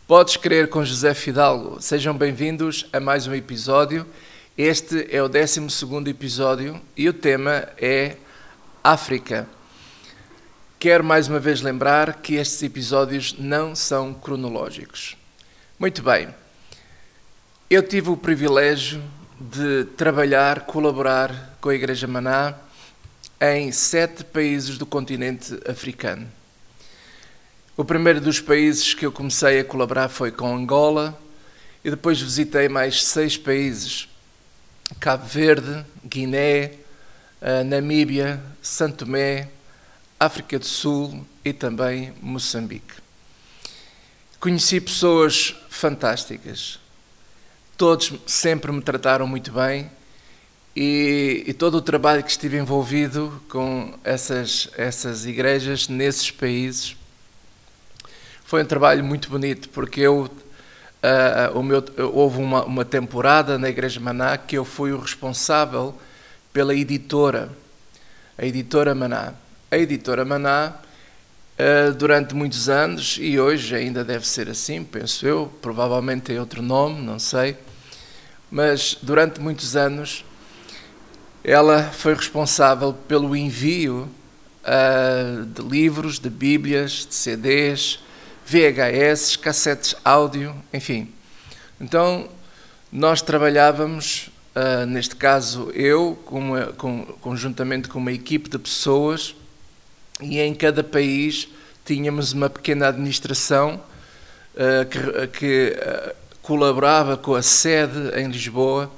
Podes Crer com José Fidalgo. Sejam bem-vindos a mais um episódio. Este é o 12º episódio e o tema é África. Quero mais uma vez lembrar que estes episódios não são cronológicos. Muito bem. Eu tive o privilégio de trabalhar, colaborar com a Igreja Maná em 7 países do continente africano. O primeiro dos países que eu comecei a colaborar foi com Angola e depois visitei mais 6 países: Cabo Verde, Guiné, Namíbia, São Tomé, África do Sul e também Moçambique. Conheci pessoas fantásticas. Todos sempre me trataram muito bem e todo o trabalho que estive envolvido com essas igrejas nesses países foi um trabalho muito bonito, porque houve uma temporada na Igreja Maná que eu fui o responsável pela editora, a Editora Maná. A Editora Maná, durante muitos anos, e hoje ainda deve ser assim, penso eu, provavelmente tem outro nome, não sei, mas durante muitos anos ela foi responsável pelo envio de livros, de bíblias, de CDs, VHS, cassetes áudio, enfim. Então, nós trabalhávamos, neste caso eu, conjuntamente com uma equipe de pessoas, e em cada país tínhamos uma pequena administração que colaborava com a sede em Lisboa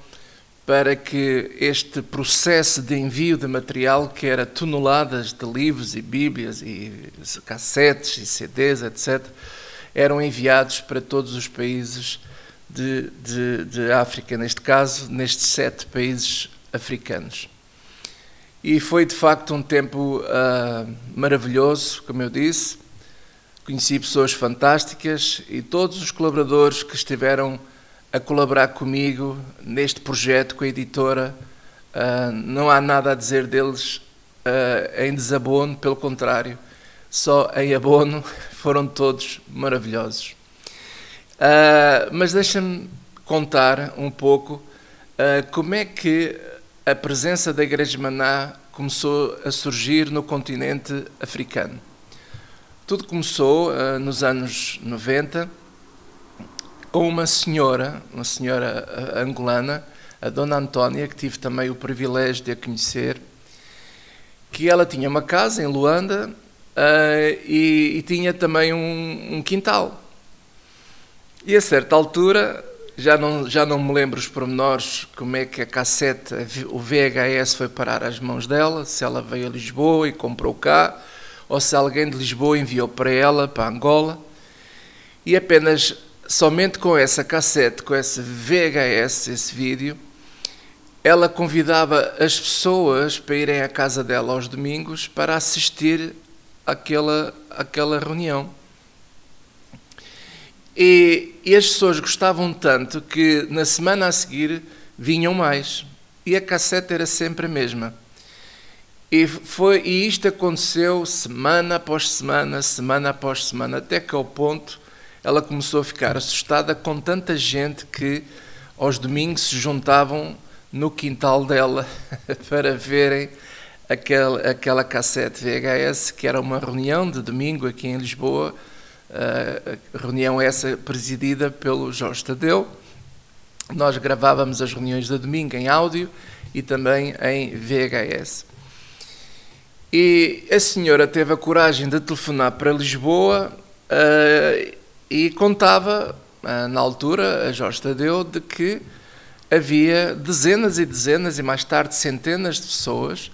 para que este processo de envio de material, que era toneladas de livros e bíblias e cassetes e CDs, etc., eram enviados para todos os países de África, neste caso, nestes 7 países africanos. E foi, de facto, um tempo maravilhoso, como eu disse. Conheci pessoas fantásticas e todos os colaboradores que estiveram a colaborar comigo neste projeto com a editora, não há nada a dizer deles em desabono, pelo contrário, só em abono, foram todos maravilhosos. Mas deixa-me contar um pouco como é que a presença da Igreja Maná começou a surgir no continente africano. Tudo começou nos anos 90, com uma senhora angolana, a Dona Antónia, que tive também o privilégio de a conhecer, que ela tinha uma casa em Luanda e tinha também um quintal. E a certa altura, já não me lembro os pormenores, como é que a cassete, o VHS foi parar às mãos dela, se ela veio a Lisboa e comprou cá, ou se alguém de Lisboa enviou para ela, para Angola, e somente com essa cassete, com esse VHS, esse vídeo, ela convidava as pessoas para irem à casa dela aos domingos para assistir àquela reunião. E as pessoas gostavam tanto que na semana a seguir vinham mais. E a cassete era sempre a mesma. E isto aconteceu semana após semana, semana após semana, até que ao ponto ela começou a ficar assustada com tanta gente que aos domingos se juntavam no quintal dela para verem aquela cassete VHS, que era uma reunião de domingo aqui em Lisboa, reunião essa presidida pelo Jorge Tadeu. Nós gravávamos as reuniões de domingo em áudio e também em VHS. E a senhora teve a coragem de telefonar para Lisboa e contava, na altura, a Jorge Tadeu, de que havia dezenas e dezenas, e mais tarde centenas de pessoas,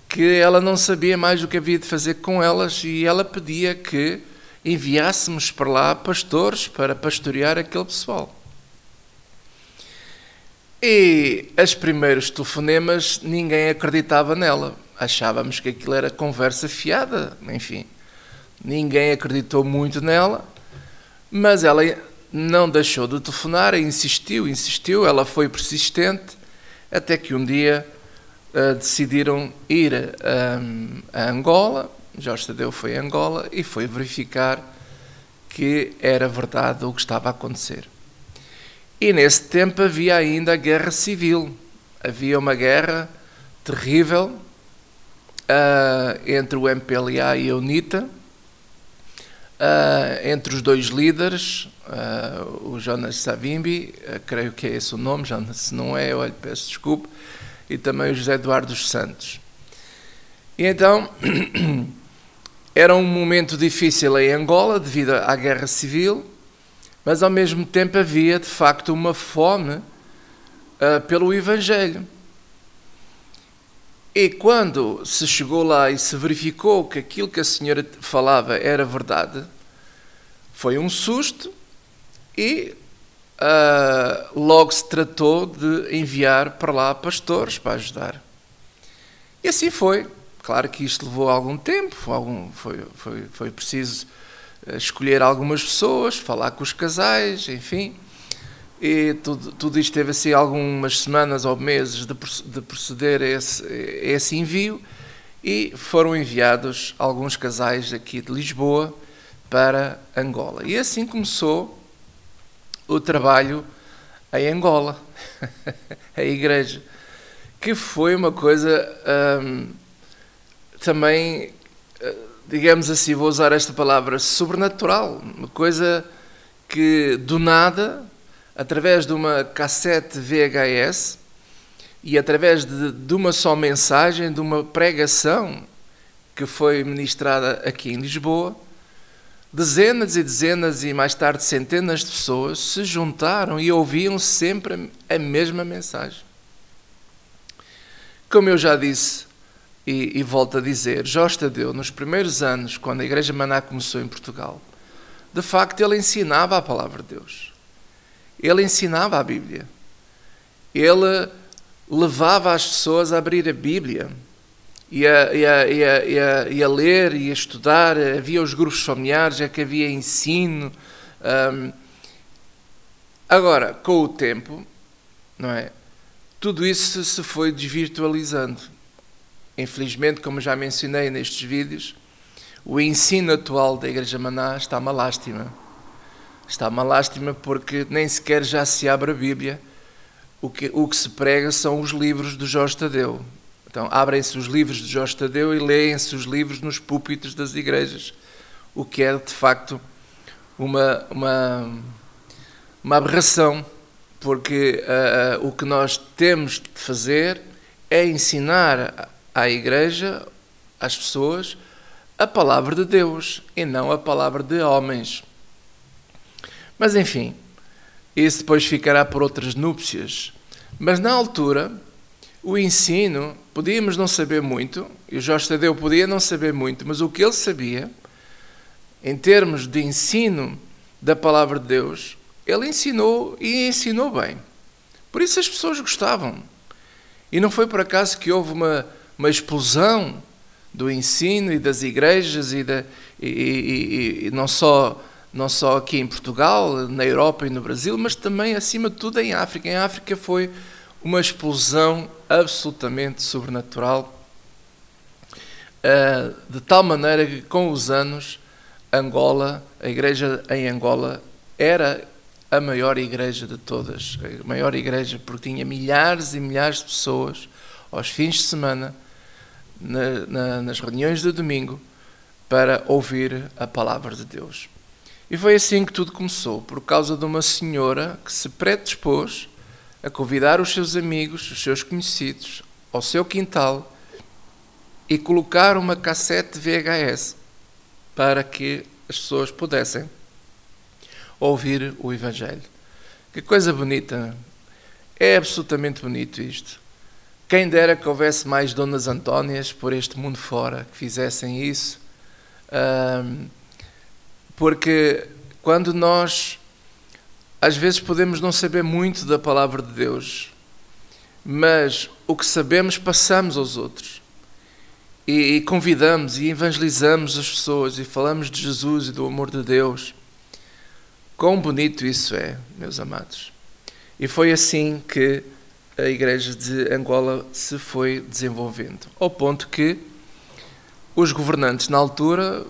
que ela não sabia mais o que havia de fazer com elas, e ela pedia que enviássemos para lá pastores para pastorear aquele pessoal. E os primeiros telefonemas ninguém acreditava nela. Achávamos que aquilo era conversa fiada, enfim. Ninguém acreditou muito nela, mas ela não deixou de telefonar e insistiu, ela foi persistente, até que um dia decidiram ir a Angola. Jorge Tadeu foi a Angola e foi verificar que era verdade o que estava a acontecer. E nesse tempo havia ainda a guerra civil. Havia uma guerra terrível entre o MPLA e a UNITA, entre os dois líderes, o Jonas Savimbi, creio que é esse o nome, se não é, olha, peço desculpa, e também o José Eduardo dos Santos. E então, era um momento difícil em Angola, devido à guerra civil, mas ao mesmo tempo havia, de facto, uma fome pelo Evangelho. E quando se chegou lá e se verificou que aquilo que a senhora falava era verdade, foi um susto e logo se tratou de enviar para lá pastores para ajudar. E assim foi. Claro que isto levou algum tempo, foi preciso escolher algumas pessoas, falar com os casais, enfim. E tudo isto teve assim algumas semanas ou meses de proceder a esse envio, e foram enviados alguns casais aqui de Lisboa para Angola. E assim começou o trabalho em Angola, a igreja, que foi uma coisa também, digamos assim, vou usar esta palavra, sobrenatural, uma coisa que do nada, através de uma cassete VHS e através de uma só mensagem, de uma pregação que foi ministrada aqui em Lisboa, dezenas e dezenas e mais tarde centenas de pessoas se juntaram e ouviam sempre a mesma mensagem. Como eu já disse e volto a dizer, Jorge Tadeu, nos primeiros anos, quando a Igreja Maná começou em Portugal, de facto ele ensinava a palavra de Deus. Ele ensinava a Bíblia. Ele levava as pessoas a abrir a Bíblia e a ler e a estudar. Havia os grupos familiares, que havia ensino. Agora, com o tempo, não é? Tudo isso se foi desvirtualizando. Infelizmente, como já mencionei nestes vídeos, o ensino atual da Igreja Maná está uma lástima. Está uma lástima porque nem sequer já se abre a Bíblia. O que se prega são os livros do Jorge Tadeu. Então, abrem-se os livros de Jorge Tadeu e leem-se os livros nos púlpitos das igrejas. O que é, de facto, uma aberração. Porque o que nós temos de fazer é ensinar à igreja, às pessoas, a palavra de Deus e não a palavra de homens. Mas, enfim, isso depois ficará por outras núpcias. Mas, na altura, o ensino, podíamos não saber muito, e o Jorge Tadeu podia não saber muito, mas o que ele sabia, em termos de ensino da palavra de Deus, ele ensinou e ensinou bem. Por isso as pessoas gostavam. E não foi por acaso que houve uma explosão do ensino e das igrejas, e não só aqui em Portugal, na Europa e no Brasil, mas também, acima de tudo, em África. Em África foi uma explosão absolutamente sobrenatural, de tal maneira que, com os anos, Angola, a igreja em Angola, era a maior igreja de todas. A maior igreja, porque tinha milhares e milhares de pessoas, aos fins de semana, nas reuniões de domingo, para ouvir a palavra de Deus. E foi assim que tudo começou, por causa de uma senhora que se predispôs a convidar os seus amigos, os seus conhecidos, ao seu quintal e colocar uma cassete VHS para que as pessoas pudessem ouvir o Evangelho. Que coisa bonita! É absolutamente bonito isto. Quem dera que houvesse mais Donas Antónias por este mundo fora, que fizessem isso. Porque quando nós, às vezes, podemos não saber muito da palavra de Deus, mas o que sabemos passamos aos outros. E convidamos e evangelizamos as pessoas e falamos de Jesus e do amor de Deus. Quão bonito isso é, meus amados. E foi assim que a igreja de Angola se foi desenvolvendo. Ao ponto que os governantes na altura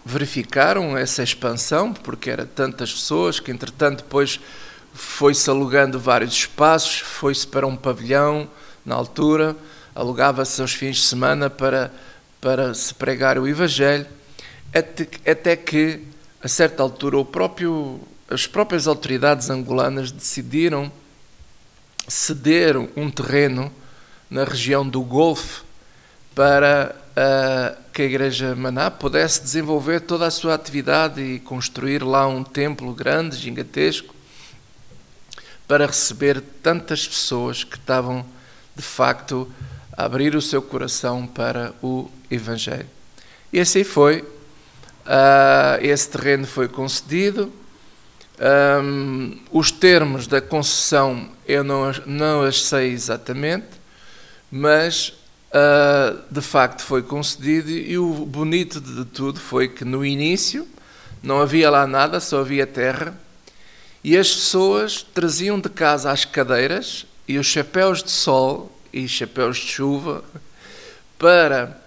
verificaram essa expansão, porque era tantas pessoas que, entretanto, depois foi-se alugando vários espaços, foi-se para um pavilhão, na altura, alugava-se aos fins de semana para se pregar o Evangelho, até que, a certa altura, as próprias autoridades angolanas decidiram ceder um terreno na região do Golfo para que a Igreja Maná pudesse desenvolver toda a sua atividade e construir lá um templo grande, gigantesco, para receber tantas pessoas que estavam, de facto, a abrir o seu coração para o Evangelho. E assim foi. Esse terreno foi concedido. Os termos da concessão eu não as sei exatamente, mas de facto foi concedido, e o bonito de tudo foi que no início não havia lá nada, só havia terra, e as pessoas traziam de casa as cadeiras e os chapéus de sol e chapéus de chuva para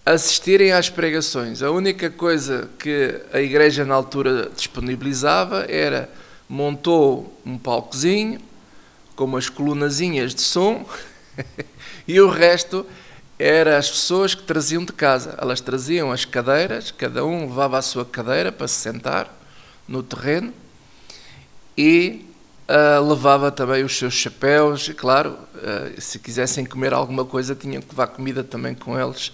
assistirem às pregações. A única coisa que a igreja na altura disponibilizava era, montou um palcozinho com umas colunazinhas de som e o resto era as pessoas que traziam de casa. Elas traziam as cadeiras, cada um levava a sua cadeira para se sentar no terreno e levava também os seus chapéus, e claro, se quisessem comer alguma coisa tinham que levar comida também com eles,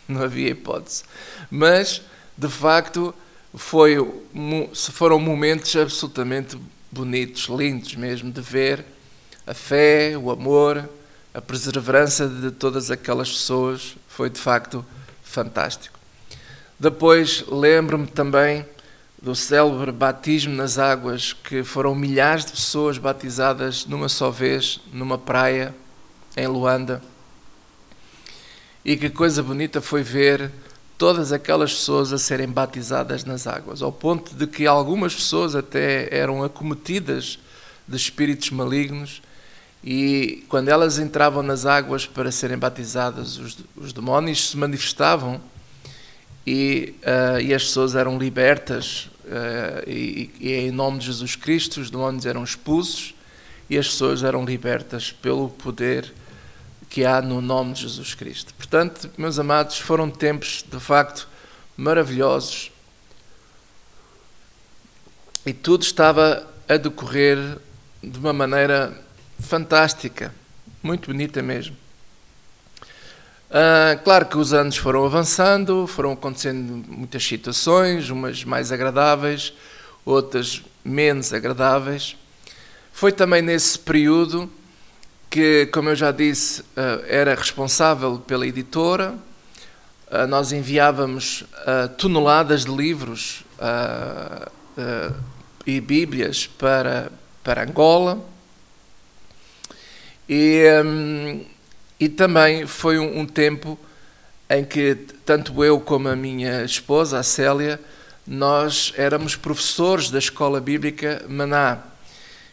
não havia hipótese. Mas, de facto, foram momentos absolutamente bonitos, lindos mesmo, de ver a fé, o amor, a perseverança de todas aquelas pessoas. Foi de facto fantástico. Depois lembro-me também do célebre batismo nas águas, que foram milhares de pessoas batizadas numa só vez, numa praia em Luanda. E que coisa bonita foi ver todas aquelas pessoas a serem batizadas nas águas, ao ponto de que algumas pessoas até eram acometidas de espíritos malignos, e quando elas entravam nas águas para serem batizadas, os demónios se manifestavam e as pessoas eram libertas, e em nome de Jesus Cristo os demónios eram expulsos e as pessoas eram libertas pelo poder que há no nome de Jesus Cristo. Portanto, meus amados, foram tempos de facto maravilhosos e tudo estava a decorrer de uma maneira fantástica, muito bonita mesmo. Claro que os anos foram avançando, foram acontecendo muitas situações, umas mais agradáveis, outras menos agradáveis. Foi também nesse período que, como eu já disse, era responsável pela editora. Nós enviávamos toneladas de livros e bíblias para Angola. E também foi um tempo em que tanto eu como a minha esposa, a Célia, nós éramos professores da Escola Bíblica Maná.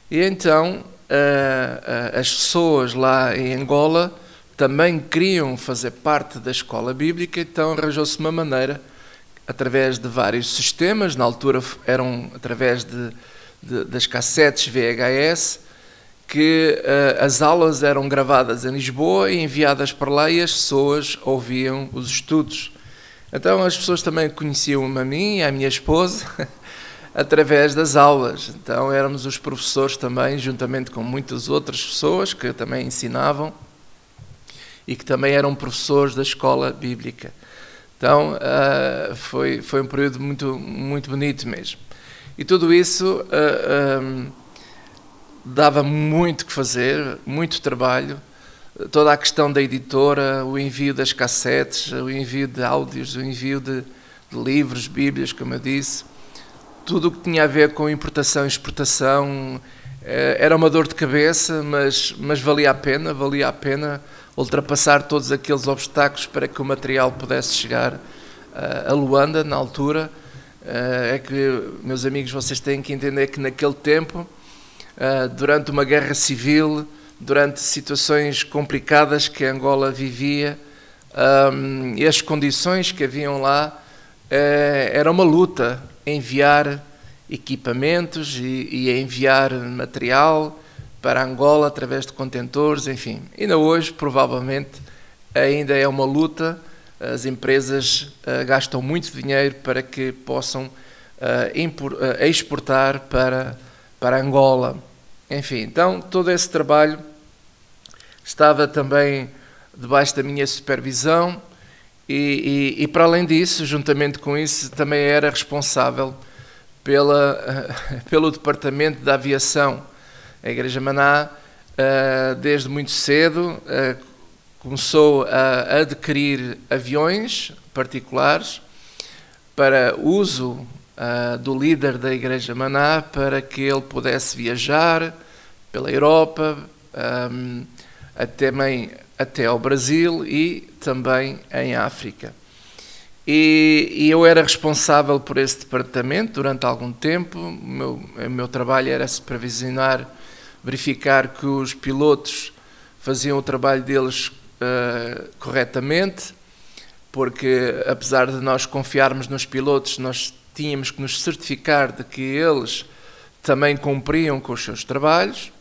E então as pessoas lá em Angola também queriam fazer parte da Escola Bíblica, então arranjou-se uma maneira, através de vários sistemas, na altura eram através das cassetes VHS, que as aulas eram gravadas em Lisboa e enviadas para lá, e as pessoas ouviam os estudos. Então as pessoas também conheciam-me a mim e a minha esposa através das aulas. Então éramos os professores também, juntamente com muitas outras pessoas que também ensinavam e que também eram professores da escola bíblica. Então foi um período muito, muito bonito mesmo. E tudo isso dava muito que fazer, muito trabalho, toda a questão da editora, o envio das cassetes, o envio de áudios, o envio de livros, bíblias, como eu disse, tudo o que tinha a ver com importação e exportação. Era uma dor de cabeça, mas valia a pena ultrapassar todos aqueles obstáculos para que o material pudesse chegar a Luanda, na altura. É que, meus amigos, vocês têm que entender que naquele tempo, durante uma guerra civil, durante situações complicadas que Angola vivia, e as condições que haviam lá era uma luta enviar equipamentos e enviar material para Angola através de contentores, enfim. Ainda hoje, provavelmente, ainda é uma luta. As empresas gastam muito dinheiro para que possam exportar para Angola. Enfim, então todo esse trabalho estava também debaixo da minha supervisão e para além disso, juntamente com isso, também era responsável pelo departamento da aviação. A Igreja Maná, desde muito cedo, começou a adquirir aviões particulares para uso do líder da Igreja Maná, para que ele pudesse viajar pela Europa, até ao Brasil e também em África. E eu era responsável por esse departamento durante algum tempo. O meu trabalho era supervisionar, verificar que os pilotos faziam o trabalho deles corretamente, porque apesar de nós confiarmos nos pilotos, nós tínhamos que nos certificar de que eles também cumpriam com os seus trabalhos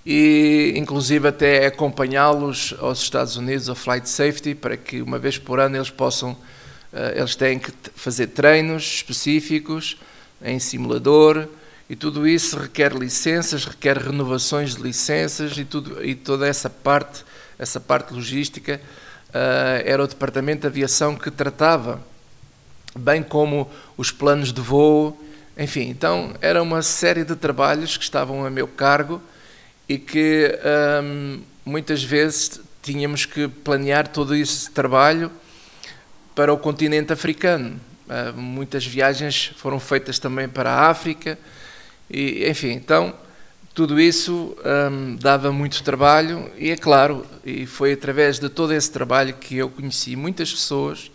e inclusive até acompanhá-los aos Estados Unidos, ao Flight Safety, para que uma vez por ano eles têm que fazer treinos específicos em simulador, e tudo isso requer licenças, requer renovações de licenças e toda essa parte logística era o Departamento de Aviação que tratava, bem como os planos de voo, enfim. Então era uma série de trabalhos que estavam a meu cargo e que muitas vezes tínhamos que planear todo esse trabalho para o continente africano. Muitas viagens foram feitas também para a África, e, enfim, então tudo isso dava muito trabalho e é claro, e foi através de todo esse trabalho que eu conheci muitas pessoas,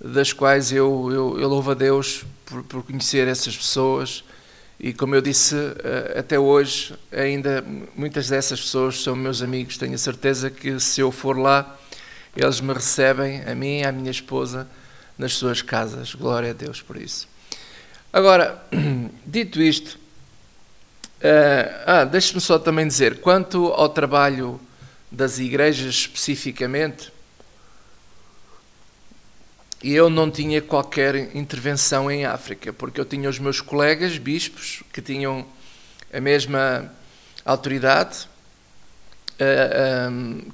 das quais eu louvo a Deus por conhecer essas pessoas. E como eu disse, até hoje, ainda muitas dessas pessoas são meus amigos. Tenho a certeza que se eu for lá, eles me recebem, a mim e à minha esposa, nas suas casas. Glória a Deus por isso. Agora, dito isto, deixe-me só também dizer, quanto ao trabalho das igrejas especificamente, e eu não tinha qualquer intervenção em África, porque eu tinha os meus colegas bispos que tinham a mesma autoridade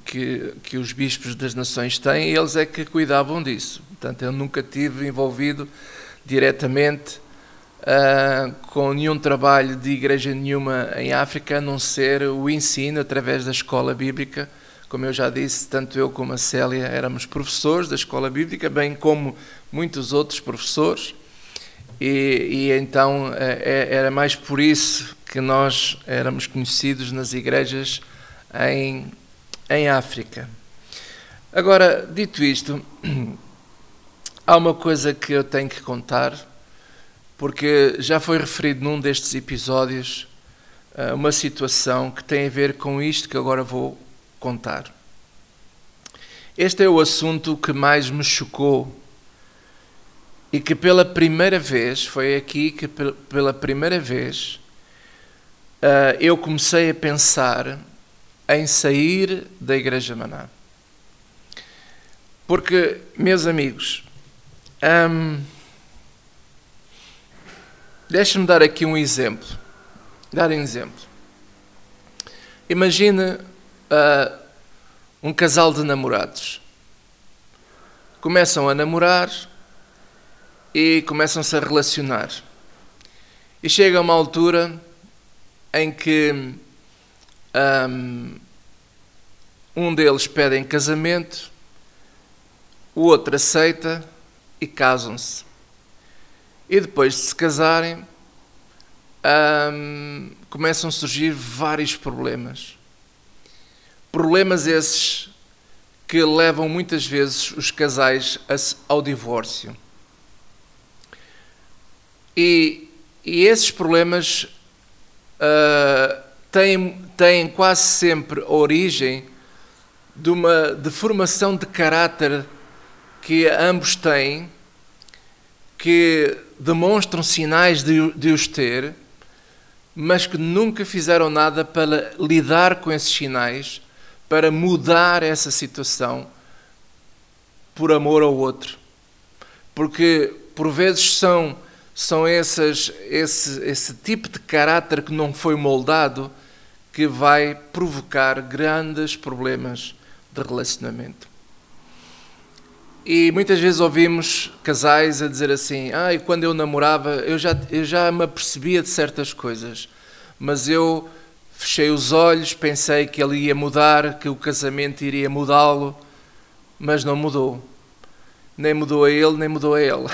que os bispos das nações têm, e eles é que cuidavam disso. Portanto, eu nunca tive envolvido diretamente com nenhum trabalho de igreja nenhuma em África, a não ser o ensino através da escola bíblica. Como eu já disse, tanto eu como a Célia éramos professores da escola bíblica, bem como muitos outros professores, e então era mais por isso que nós éramos conhecidos nas igrejas em África. Agora, dito isto, há uma coisa que eu tenho que contar, porque já foi referido num destes episódios uma situação que tem a ver com isto que agora vou contar. Este é o assunto que mais me chocou e que pela primeira vez, foi aqui que pela primeira vez eu comecei a pensar em sair da Igreja Maná. Porque, meus amigos, deixem-me dar aqui um exemplo. Imagine um casal de namorados. Começam a namorar e começam-se a relacionar. E chega uma altura em que um deles pede em casamento, o outro aceita e casam-se. E depois de se casarem, começam a surgir vários problemas. Problemas esses que levam muitas vezes os casais ao divórcio. E esses problemas têm quase sempre origem de uma deformação de caráter que ambos têm, que demonstram sinais de os ter, mas que nunca fizeram nada para lidar com esses sinais, para mudar essa situação por amor ao outro. Porque, por vezes, são esse tipo de caráter que não foi moldado que vai provocar grandes problemas de relacionamento. E muitas vezes ouvimos casais a dizer assim: e quando eu namorava, eu já me apercebia de certas coisas, mas eu fechei os olhos, pensei que ele ia mudar, que o casamento iria mudá-lo, mas não mudou. Nem mudou a ele, nem mudou a ela.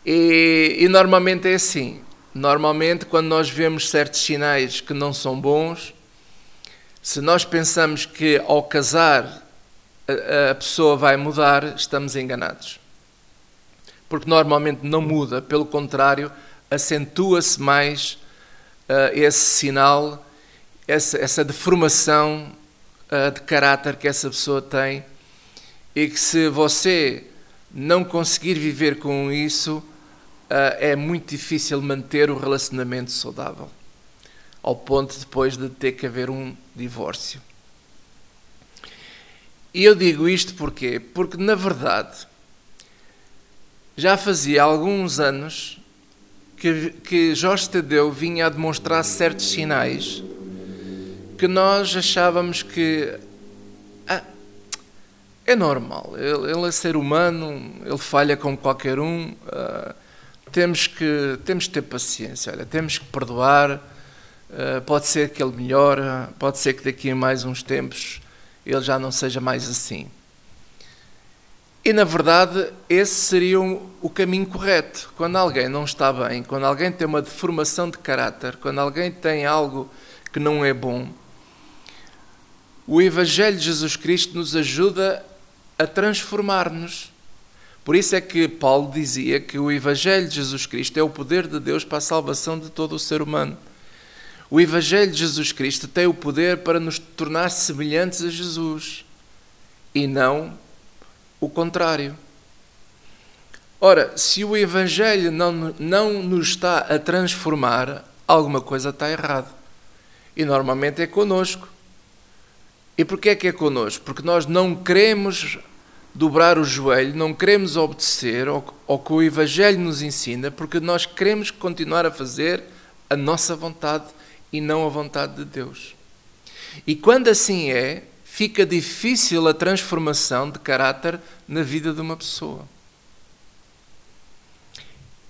E normalmente é assim. Normalmente, quando nós vemos certos sinais que não são bons, se nós pensamos que ao casar a pessoa vai mudar, estamos enganados. Porque normalmente não muda, pelo contrário, acentua-se mais esse sinal, essa deformação de caráter que essa pessoa tem, e que se você não conseguir viver com isso, é muito difícil manter o relacionamento saudável, ao ponto depois de ter que haver um divórcio. E eu digo isto porquê? Porque, na verdade, já fazia alguns anos que Jorge Tadeu vinha a demonstrar certos sinais que nós achávamos que é normal. Ele é ser humano, ele falha como qualquer um. Temos que ter paciência, temos que perdoar. Pode ser que ele melhore, pode ser que daqui a mais uns tempos ele já não seja mais assim. E, na verdade, esse seria o caminho correto. Quando alguém não está bem, quando alguém tem uma deformação de caráter, quando alguém tem algo que não é bom, o Evangelho de Jesus Cristo nos ajuda a transformar-nos. Por isso é que Paulo dizia que o Evangelho de Jesus Cristo é o poder de Deus para a salvação de todo o ser humano. O Evangelho de Jesus Cristo tem o poder para nos tornar semelhantes a Jesus e não o contrário. Ora, se o Evangelho não nos está a transformar, alguma coisa está errada. E normalmente é connosco. E porquê é que é connosco? Porque nós não queremos dobrar o joelho, não queremos obedecer ao que o Evangelho nos ensina, porque nós queremos continuar a fazer a nossa vontade e não a vontade de Deus. E quando assim é, fica difícil a transformação de caráter na vida de uma pessoa.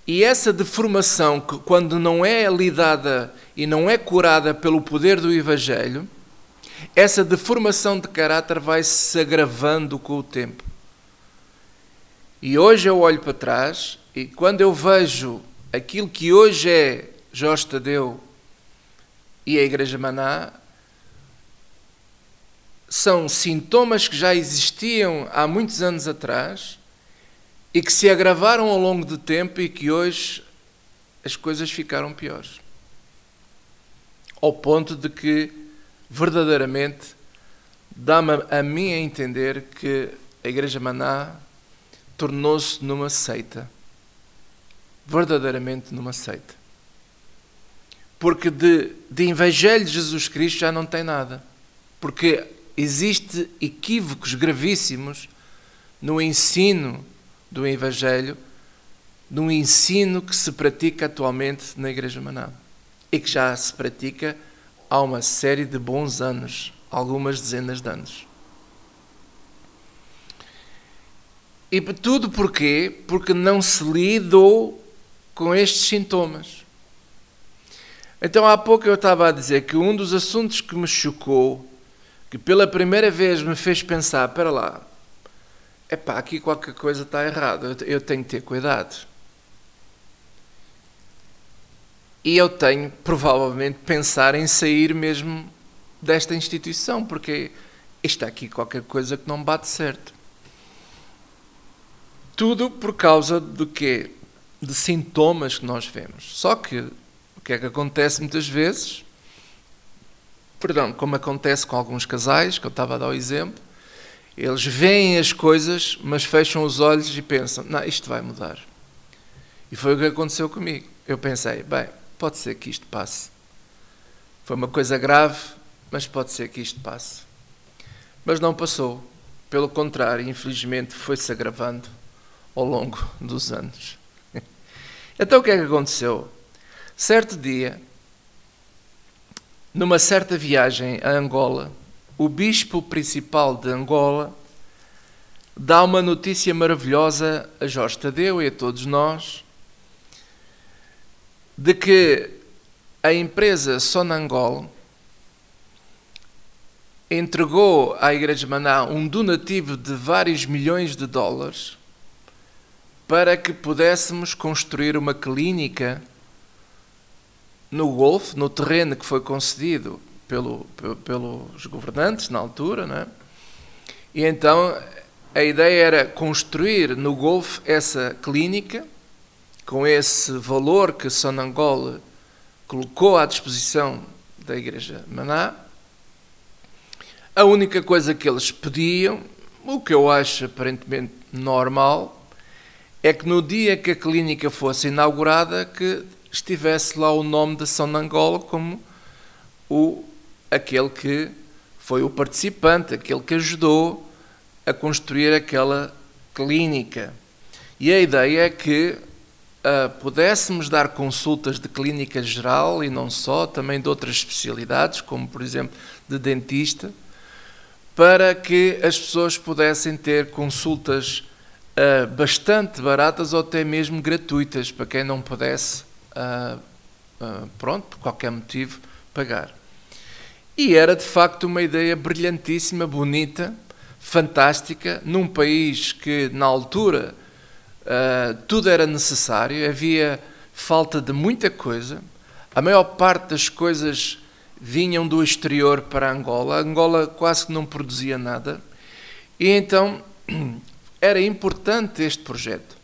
E essa deformação, que quando não é lidada e não é curada pelo poder do Evangelho, essa deformação de caráter vai se agravando com o tempo. E hoje eu olho para trás e quando eu vejo aquilo que hoje é Jorge Tadeu e a Igreja Maná, são sintomas que já existiam há muitos anos atrás e que se agravaram ao longo do tempo e que hoje as coisas ficaram piores. Ao ponto de que, verdadeiramente, dá-me a mim a entender que a Igreja Maná tornou-se numa seita. Verdadeiramente numa seita. Porque de Evangelho de Jesus Cristo já não tem nada. Porque existem equívocos gravíssimos no ensino do Evangelho, no ensino que se pratica atualmente na Igreja Maná. E que já se pratica há uma série de bons anos, algumas dezenas de anos. E tudo porquê? Porque não se lidou com estes sintomas. Então, há pouco eu estava a dizer que um dos assuntos que me chocou, que pela primeira vez me fez pensar, espera lá, aqui qualquer coisa está errada, eu tenho que ter cuidado. E eu tenho, provavelmente, pensar em sair mesmo desta instituição, porque está aqui qualquer coisa que não bate certo. Tudo por causa do quê? De sintomas que nós vemos. Só que, o que é que acontece muitas vezes? Como acontece com alguns casais, que eu estava a dar o exemplo, Eles veem as coisas, mas fecham os olhos e pensam, não, isto vai mudar. E foi o que aconteceu comigo. Eu pensei, bem, pode ser que isto passe. Foi uma coisa grave, mas pode ser que isto passe. Mas não passou. Pelo contrário, infelizmente, foi-se agravando ao longo dos anos. Então o que é que aconteceu? Certo dia, numa certa viagem a Angola, o bispo principal de Angola dá uma notícia maravilhosa a Jorge Tadeu e a todos nós, de que a empresa Sonangol entregou à Igreja Maná um donativo de vários milhões de dólares para que pudéssemos construir uma clínica no Golfo, no terreno que foi concedido pelos governantes na altura, não é? E então a ideia era construir no Golfo essa clínica com esse valor que Sonangol colocou à disposição da Igreja Maná. A única coisa que eles pediam, o que eu acho aparentemente normal, é que no dia que a clínica fosse inaugurada, que estivesse lá o nome de Sonangol como aquele que foi o participante, aquele que ajudou a construir aquela clínica. E a ideia é que pudéssemos dar consultas de clínica geral e não só, também de outras especialidades, como por exemplo de dentista, para que as pessoas pudessem ter consultas bastante baratas ou até mesmo gratuitas, para quem não pudesse, por qualquer motivo, pagar. E era de facto uma ideia brilhantíssima, bonita, fantástica, num país que na altura tudo era necessário, havia falta de muita coisa, a maior parte das coisas vinham do exterior para Angola, Angola quase que não produzia nada, e então era importante este projeto.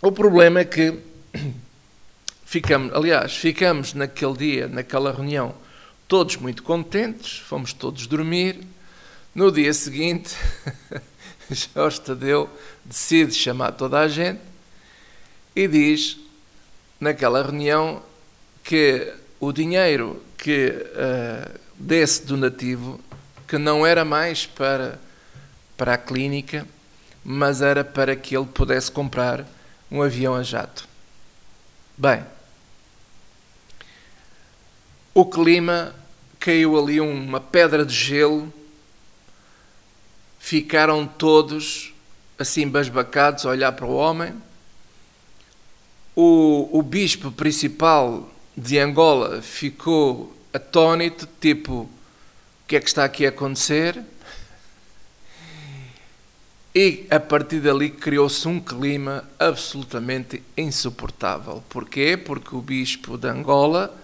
O problema é que ficamos naquele dia, naquela reunião, todos muito contentes, fomos todos dormir. No dia seguinte, Jorge Tadeu decide chamar toda a gente e diz, naquela reunião, que o dinheiro desse donativo, que não era mais para a clínica, mas era para que ele pudesse comprar um avião a jato. Bem, o clima, caiu ali uma pedra de gelo, ficaram todos assim basbacados a olhar para o homem. O bispo principal de Angola ficou atónito, tipo, o que é que está aqui a acontecer? E a partir dali criou-se um clima absolutamente insuportável. Porquê? Porque o bispo de Angola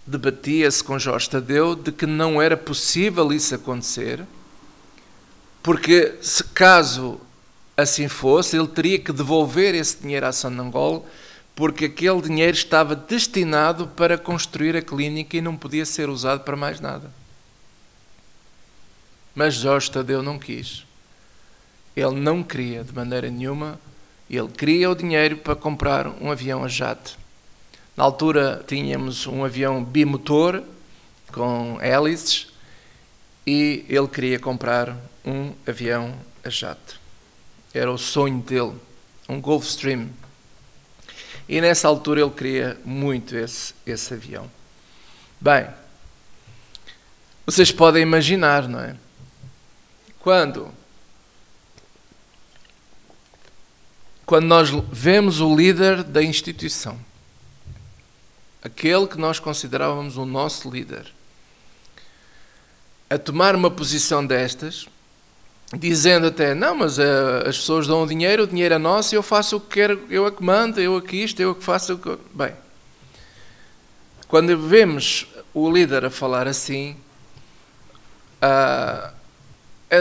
debatia-se com Jorge Tadeu de que não era possível isso acontecer, porque se caso assim fosse, ele teria que devolver esse dinheiro à Sonangol, porque aquele dinheiro estava destinado para construir a clínica e não podia ser usado para mais nada. Mas Jorge Tadeu não quis. Ele não queria de maneira nenhuma, ele queria o dinheiro para comprar um avião a jato. Na altura tínhamos um avião bimotor com hélices e ele queria comprar um avião a jato. Era o sonho dele, um Gulfstream. E nessa altura ele queria muito esse avião. Bem, vocês podem imaginar, não é? Quando nós vemos o líder da instituição, aquele que nós considerávamos o nosso líder, a tomar uma posição destas, dizendo até, não, mas as pessoas dão o dinheiro é nosso, eu faço o que quero, eu é que mando, eu é que isto, eu é que faço o que... Bem, quando vemos o líder a falar assim,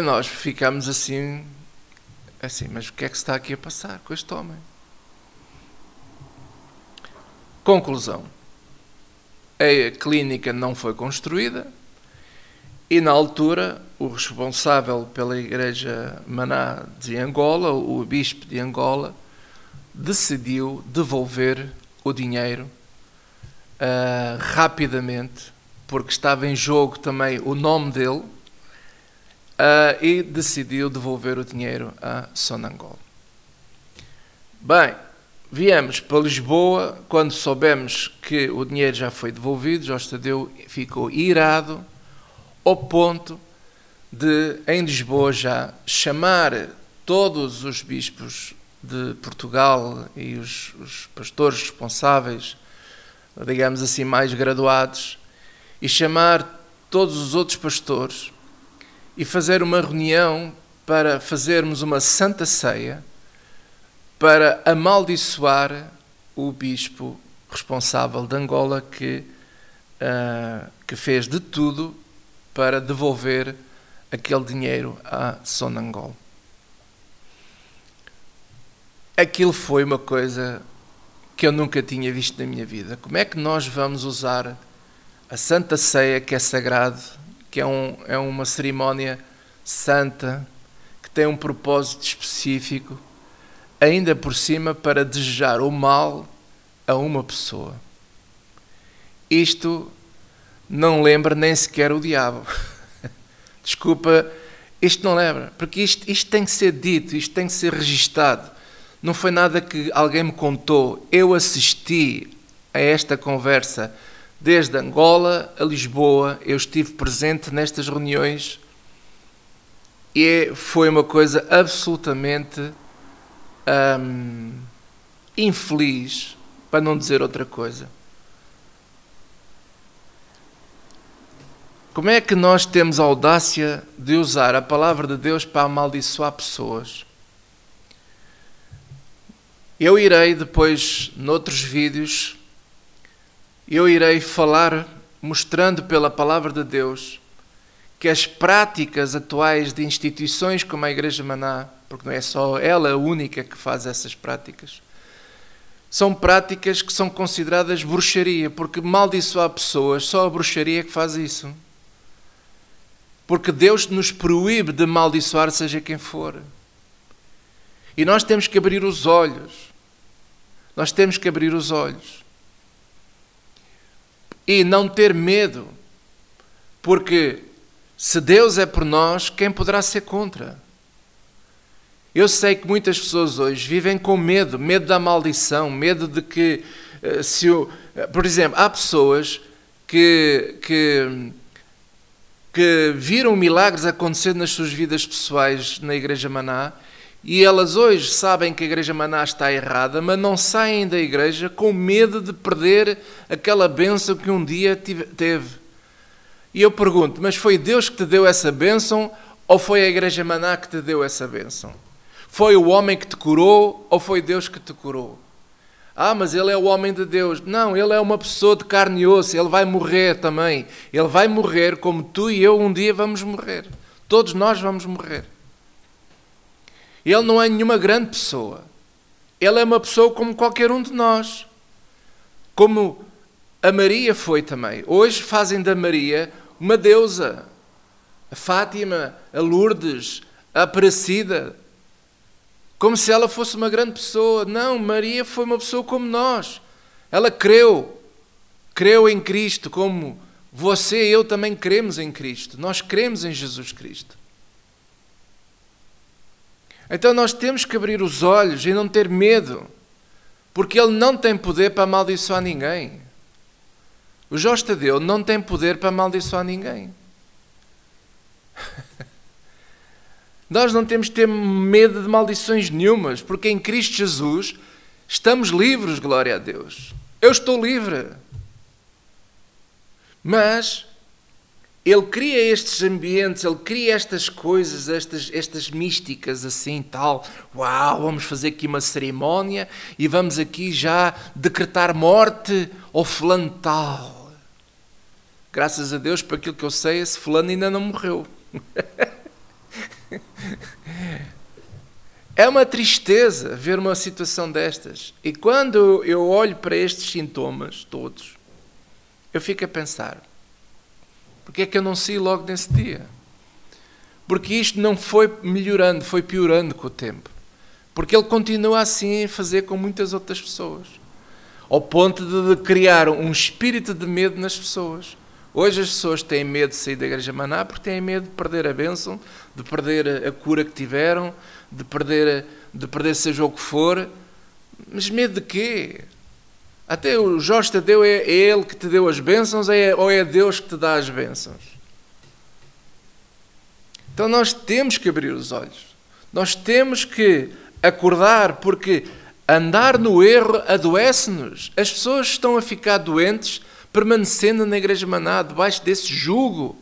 nós ficamos assim, mas o que é que está aqui a passar com este homem? Conclusão. A clínica não foi construída E na altura, o responsável pela Igreja Maná de Angola, o bispo de Angola, decidiu devolver o dinheiro rapidamente, porque estava em jogo também o nome dele, e decidiu devolver o dinheiro a Sonangol. Bem, viemos para Lisboa, quando soubemos que o dinheiro já foi devolvido, Jorge Tadeu ficou irado, ao ponto de, em Lisboa já, chamar todos os bispos de Portugal e os pastores responsáveis, digamos assim, mais graduados, e chamar todos os outros pastores e fazer uma reunião para fazermos uma santa ceia para amaldiçoar o bispo responsável de Angola que fez de tudo para devolver aquele dinheiro a Sonangol. Aquilo foi uma coisa que eu nunca tinha visto na minha vida. Como é que nós vamos usar a Santa Ceia, que é sagrado, que é uma cerimónia santa, que tem um propósito específico, ainda por cima para desejar o mal a uma pessoa? Isto não lembra nem sequer o diabo. Desculpa, isto não lembra, porque isto tem que ser dito, isto tem que ser registado. Não foi nada que alguém me contou. Eu assisti a esta conversa desde Angola a Lisboa. Eu estive presente nestas reuniões e foi uma coisa absolutamente infeliz, para não dizer outra coisa. Como é que nós temos a audácia de usar a palavra de Deus para amaldiçoar pessoas? Eu irei depois, noutros vídeos, eu irei falar, mostrando pela palavra de Deus, que as práticas atuais de instituições como a Igreja Maná, porque não é só ela a única que faz essas práticas, são práticas que são consideradas bruxaria, porque maldiçoar pessoas, só a bruxaria é que faz isso. Porque Deus nos proíbe de maldiçoar seja quem for. E nós temos que abrir os olhos. Nós temos que abrir os olhos. E não ter medo. Porque se Deus é por nós, quem poderá ser contra? Eu sei que muitas pessoas hoje vivem com medo. Medo da maldição. Medo de que... por exemplo, há pessoas que viram milagres acontecer nas suas vidas pessoais na Igreja Maná, e elas hoje sabem que a Igreja Maná está errada, mas não saem da igreja com medo de perder aquela bênção que um dia teve. E eu pergunto, mas foi Deus que te deu essa bênção ou foi a Igreja Maná que te deu essa bênção? Foi o homem que te curou ou foi Deus que te curou? Ah, mas ele é o homem de Deus. Não, ele é uma pessoa de carne e osso, ele vai morrer também. Ele vai morrer como tu e eu um dia vamos morrer. Todos nós vamos morrer. Ele não é nenhuma grande pessoa. Ele é uma pessoa como qualquer um de nós. Como a Maria foi também. Hoje fazem da Maria uma deusa. A Fátima, a Lourdes, a Aparecida. Como se ela fosse uma grande pessoa. Não, Maria foi uma pessoa como nós. Ela creu. Creu em Cristo, como você e eu também cremos em Cristo. Nós cremos em Jesus Cristo. Então nós temos que abrir os olhos e não ter medo. Porque Ele não tem poder para amaldiçoar ninguém. O Jorge Tadeu não tem poder para amaldiçoar ninguém. Nós não temos que ter medo de maldições nenhumas, porque em Cristo Jesus estamos livres, glória a Deus. Eu estou livre. Mas Ele cria estes ambientes, Ele cria estas coisas, estas místicas assim, tal. Uau, vamos fazer aqui uma cerimónia e vamos aqui já decretar morte ao fulano tal. Graças a Deus, por aquilo que eu sei, esse fulano ainda não morreu. É uma tristeza ver uma situação destas. E quando eu olho para estes sintomas todos, eu fico a pensar, Porque é que eu não saí logo nesse dia? Porque isto não foi melhorando, foi piorando com o tempo. Porque ele continua assim a fazer com muitas outras pessoas. Ao ponto de criar um espírito de medo nas pessoas. Hoje as pessoas têm medo de sair da Igreja Maná porque têm medo de perder a bênção, de perder a cura que tiveram, de perder seja o que for. Mas medo de quê? Até o Jorge Tadeu é ele que te deu as bênçãos ou é Deus que te dá as bênçãos? Então nós temos que abrir os olhos. Nós temos que acordar, porque andar no erro adoece-nos. As pessoas estão a ficar doentes permanecendo na Igreja Maná, debaixo desse jugo.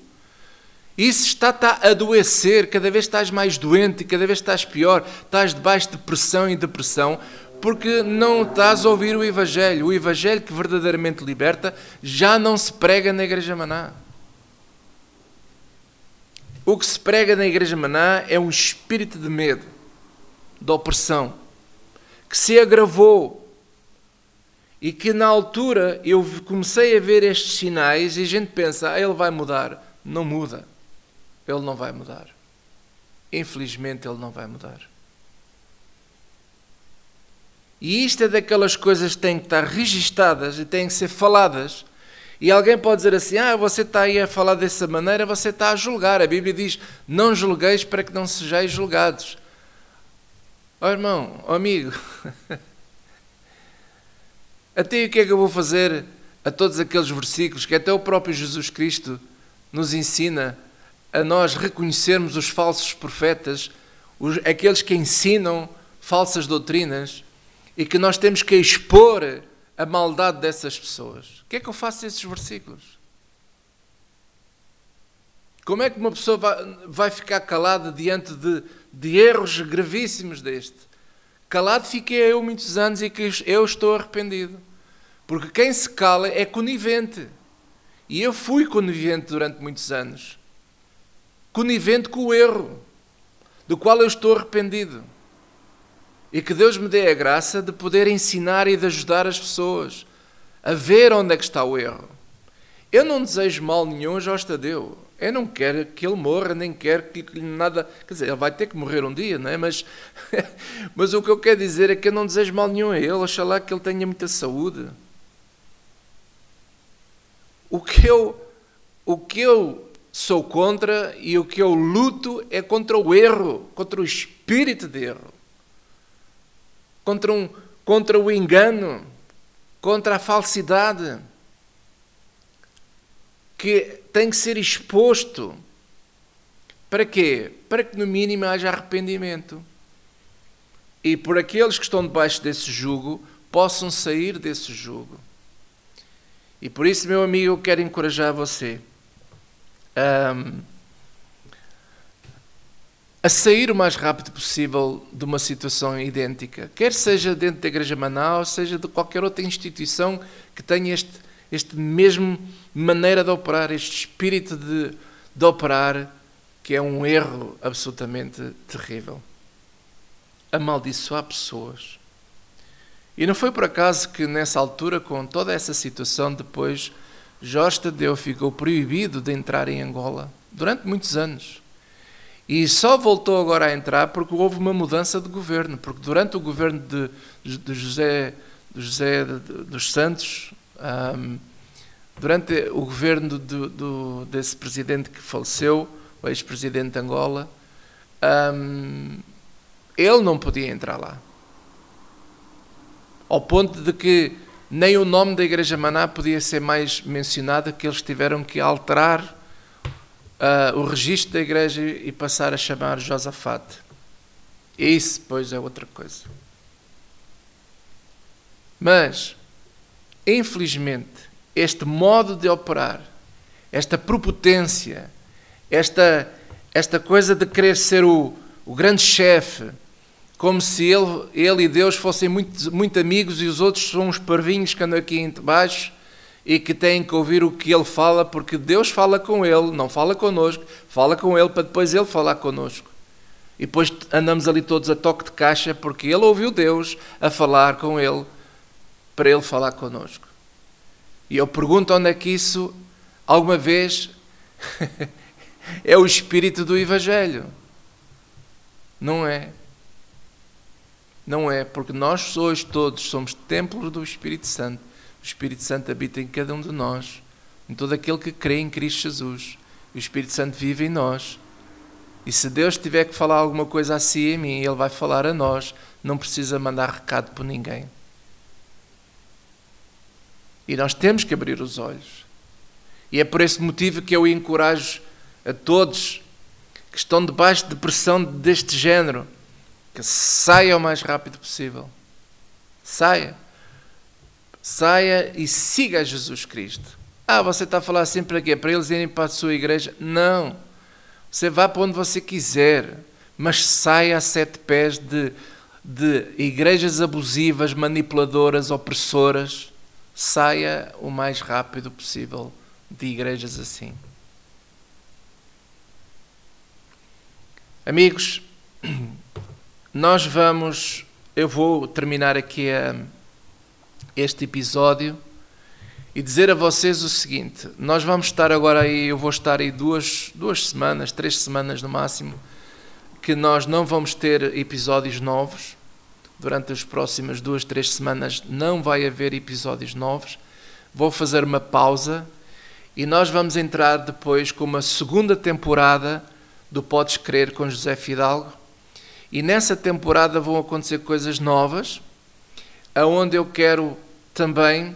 Isso está a adoecer, cada vez estás mais doente e cada vez estás pior, estás debaixo de pressão e depressão, porque não estás a ouvir o Evangelho. O Evangelho que verdadeiramente liberta já não se prega na Igreja Maná. O que se prega na Igreja Maná é um espírito de medo, de opressão, que se agravou. E que na altura eu comecei a ver estes sinais e a gente pensa, ele vai mudar. Não muda. Ele não vai mudar. Infelizmente ele não vai mudar. E isto é daquelas coisas que têm que estar registadas e têm que ser faladas. E alguém pode dizer assim, você está aí a falar dessa maneira, você está a julgar. A Bíblia diz, não julgueis para que não sejais julgados. Irmão, amigo... Até o que é que eu vou fazer a todos aqueles versículos que até o próprio Jesus Cristo nos ensina a nós reconhecermos os falsos profetas, aqueles que ensinam falsas doutrinas e que nós temos que expor a maldade dessas pessoas. O que é que eu faço a esses versículos? Como é que uma pessoa vai ficar calada diante de erros gravíssimos deste? Calado fiquei eu muitos anos e que eu estou arrependido. Porque quem se cala é conivente. E eu fui conivente durante muitos anos. Conivente com o erro, do qual eu estou arrependido. E que Deus me dê a graça de poder ensinar e de ajudar as pessoas a ver onde é que está o erro. Eu não desejo mal nenhum a Jorge Tadeu. Eu não quero que ele morra, nem quero que lhe nada... Quer dizer, ele vai ter que morrer um dia, não é? Mas o que eu quero dizer é que eu não desejo mal nenhum a ele. Oxalá que ele tenha muita saúde. O que eu sou contra e o que eu luto é contra o erro, contra o espírito de erro, contra o engano, contra a falsidade, que tem que ser exposto. Para quê? Para que no mínimo haja arrependimento. E por aqueles que estão debaixo desse jugo, possam sair desse jugo. E por isso, meu amigo, eu quero encorajar você a sair o mais rápido possível de uma situação idêntica. Quer seja dentro da Igreja Maná, ou seja de qualquer outra instituição que tenha este mesmo maneira de operar, este espírito de operar, que é um erro absolutamente terrível. Amaldiçoar pessoas. E não foi por acaso que nessa altura, com toda essa situação, depois Jorge Tadeu ficou proibido de entrar em Angola durante muitos anos. E só voltou agora a entrar porque houve uma mudança de governo, porque durante o governo de José dos Santos, durante o governo desse presidente que faleceu, o ex-presidente de Angola, ele não podia entrar lá. Ao ponto de que nem o nome da Igreja Maná podia ser mais mencionado, que eles tiveram que alterar o registro da igreja e passar a chamar Josafate. Isso, pois, é outra coisa. Mas, infelizmente, este modo de operar, esta prepotência, esta coisa de querer ser o grande chefe, como se ele e Deus fossem muito, muito amigos e os outros são uns parvinhos que andam aqui embaixo e que têm que ouvir o que ele fala, porque Deus fala com ele, não fala connosco, fala com ele para depois ele falar connosco. E depois andamos ali todos a toque de caixa porque ele ouviu Deus a falar com ele para ele falar connosco. E eu pergunto onde é que isso alguma vez É o espírito do Evangelho. Não é? Não é, porque nós hoje todos somos templos do Espírito Santo. O Espírito Santo habita em cada um de nós, em todo aquele que crê em Cristo Jesus. O Espírito Santo vive em nós. E se Deus tiver que falar alguma coisa a si e a mim, Ele vai falar a nós. Não precisa mandar recado por ninguém. E nós temos que abrir os olhos. E é por esse motivo que eu encorajo a todos que estão debaixo de pressão deste género, que saia o mais rápido possível. Saia. Saia e siga a Jesus Cristo. Você está a falar assim para quê? Para eles irem para a sua igreja? Não. Você vá para onde você quiser, mas saia a 7 pés de igrejas abusivas, manipuladoras, opressoras. Saia o mais rápido possível de igrejas assim. Amigos, eu vou terminar aqui este episódio e dizer a vocês o seguinte: nós vamos estar agora aí, eu vou estar aí 2 semanas, 3 semanas no máximo, que nós não vamos ter episódios novos. Durante as próximas 2, 3 semanas não vai haver episódios novos. Vou fazer uma pausa e nós vamos entrar depois com uma segunda temporada do Podes Crer com José Fidalgo. E nessa temporada vão acontecer coisas novas, aonde eu quero também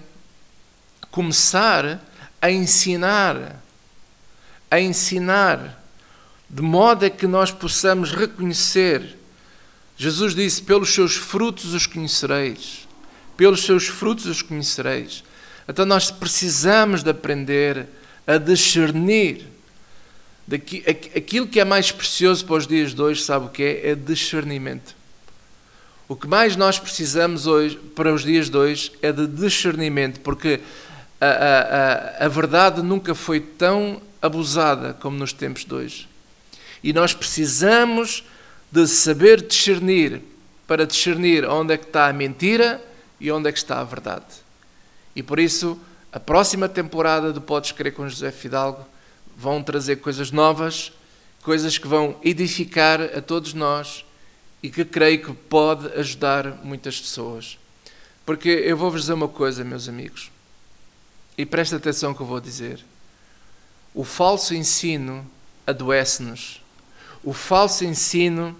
começar a ensinar, de modo a que nós possamos reconhecer. Jesus disse: pelos seus frutos os conhecereis. Pelos seus frutos os conhecereis. Então nós precisamos de aprender a discernir. Aquilo que é mais precioso para os dias de hoje, sabe o que é? É discernimento. O que mais nós precisamos hoje, para os dias de hoje, é de discernimento, porque a verdade nunca foi tão abusada como nos tempos de hoje. E nós precisamos de saber discernir, para discernir onde é que está a mentira e onde é que está a verdade. E por isso, a próxima temporada do Podes Crer com José Fidalgo vão trazer coisas novas, coisas que vão edificar a todos nós e que creio que pode ajudar muitas pessoas. Porque eu vou-vos dizer uma coisa, meus amigos, e prestem atenção no que eu vou dizer. O falso ensino adoece-nos. O falso ensino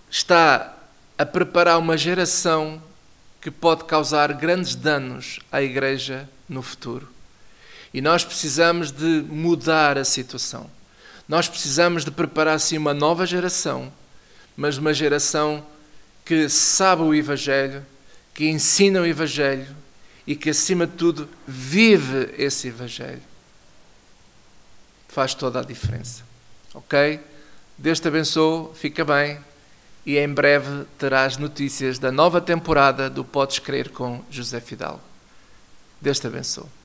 está a preparar uma geração que pode causar grandes danos à igreja no futuro. E nós precisamos de mudar a situação. Nós precisamos de preparar assim uma nova geração, mas uma geração que sabe o Evangelho, que ensina o Evangelho e que, acima de tudo, vive esse Evangelho. Faz toda a diferença. Ok? Deus te abençoe, fica bem e em breve terás notícias da nova temporada do Podes Crer com José Fidalgo. Deus te abençoe.